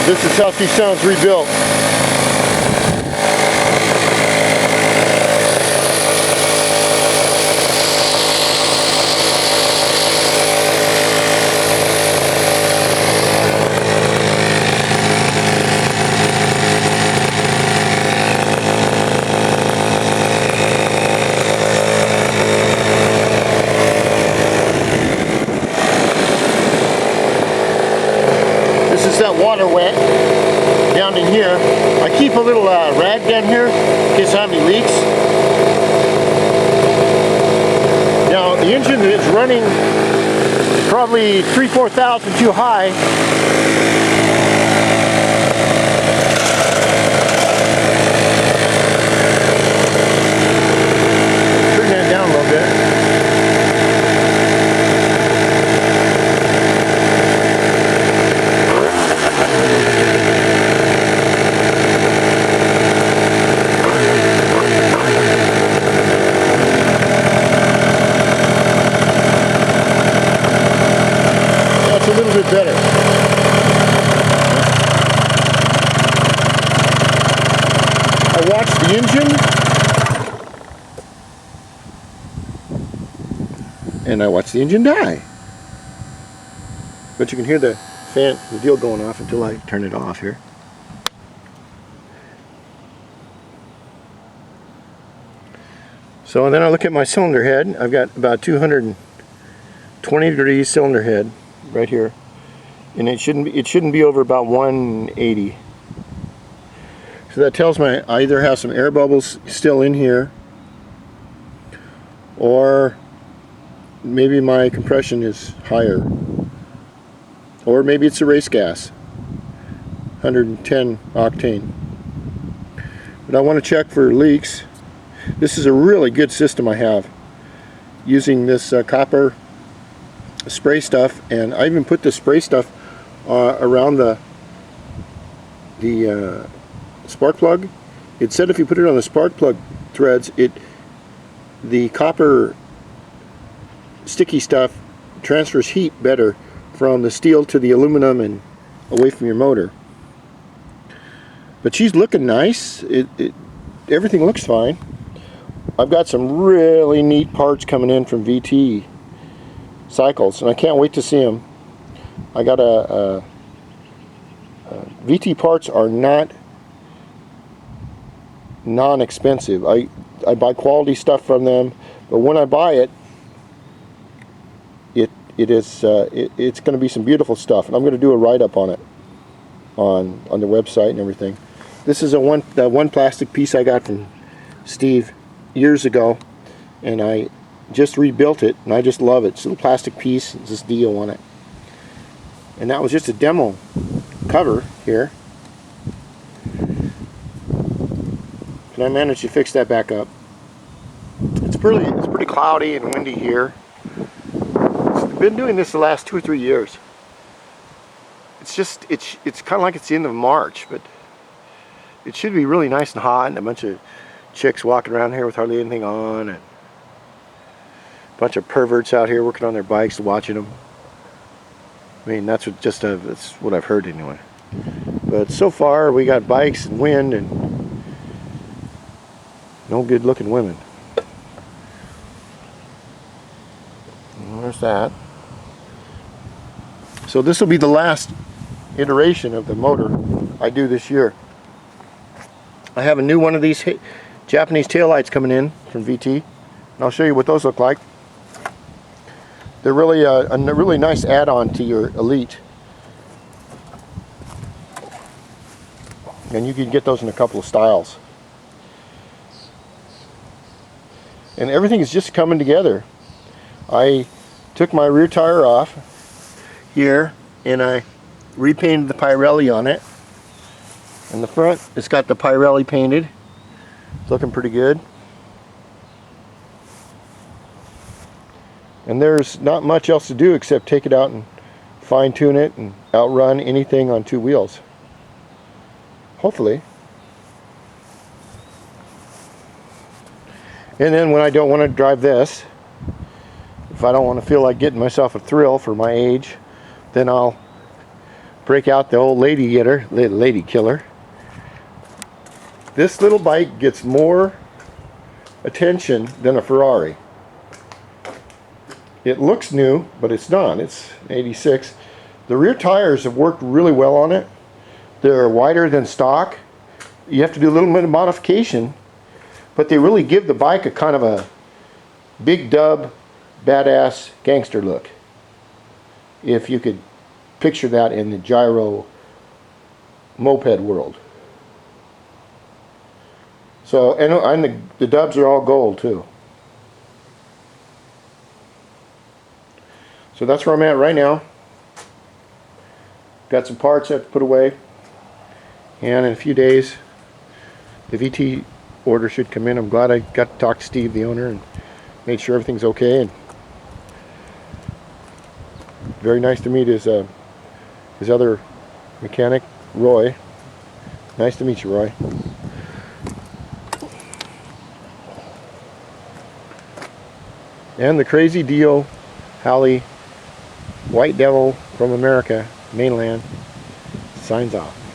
This is how she sounds rebuilt. That water wet down in here. I keep a little rag down here in case I have any leaks. Now the engine is running probably 3-4 thousand too high. Turn that down a little bit. A little bit better. I watched the engine and I watched the engine die. But you can hear the fan, the deal going off until I turn it off here. So and then I look at my cylinder head. I've got about 220 degrees cylinder head right here, and it shouldn't be over about 180. So that tells me I either have some air bubbles still in here, or maybe my compression is higher, or maybe it's a race gas, 110 octane. But I want to check for leaks. This is a really good system I have, using this copper spray stuff, and I even put the spray stuff around the spark plug. It said if you put it on the spark plug threads, the copper sticky stuff transfers heat better from the steel to the aluminum and away from your motor. But she's looking nice. Everything looks fine. I've got some really neat parts coming in from VTCYCLES, and I can't wait to see them. I got VT parts are not non-expensive. I buy quality stuff from them, but when I buy it, it's going to be some beautiful stuff, and I'm going to do a write-up on it on the website and everything. This is that one plastic piece I got from Steve years ago, and I just rebuilt it, and I just love it. It's a little plastic piece, it's this deal on it. And that was just a demo cover here. And I managed to fix that back up. It's pretty cloudy and windy here. I've been doing this the last 2 or 3 years. It's kind of like it's the end of March, but it should be really nice and hot, and a bunch of chicks walking around here with hardly anything on, and a bunch of perverts out here working on their bikes, watching them. I mean, that's what I've heard anyway. But so far, we got bikes and wind and no good-looking women. And there's that. So this will be the last iteration of the motor I do this year. I have a new one of these Japanese taillights coming in from VT, and I'll show you what those look like. They're really a really nice add-on to your Elite, and you can get those in a couple of styles. And everything is just coming together. I took my rear tire off here, and I repainted the Pirelli on it. In the front, it's got the Pirelli painted. It's looking pretty good. And there's not much else to do except take it out and fine-tune it and outrun anything on 2 wheels. Hopefully. And then when I don't want to drive this, if I don't want to feel like getting myself a thrill for my age, then I'll break out the old lady getter, lady killer. This little bike gets more attention than a Ferrari. It looks new, but it's not. It's 86. The rear tires have worked really well on it. They're wider than stock. You have to do a little bit of modification, but they really give the bike a kind of a big dub, badass gangster look. If you could picture that in the gyro moped world. So, and the dubs are all gold too. So that's where I'm at right now. Got some parts I have to put away. And in a few days, the VT order should come in. I'm glad I got to talk to Steve, the owner, and made sure everything's okay. And very nice to meet his other mechanic, Roy. Nice to meet you, Roy. And the crazy Dio Halley White Devil from America, mainland, signs off.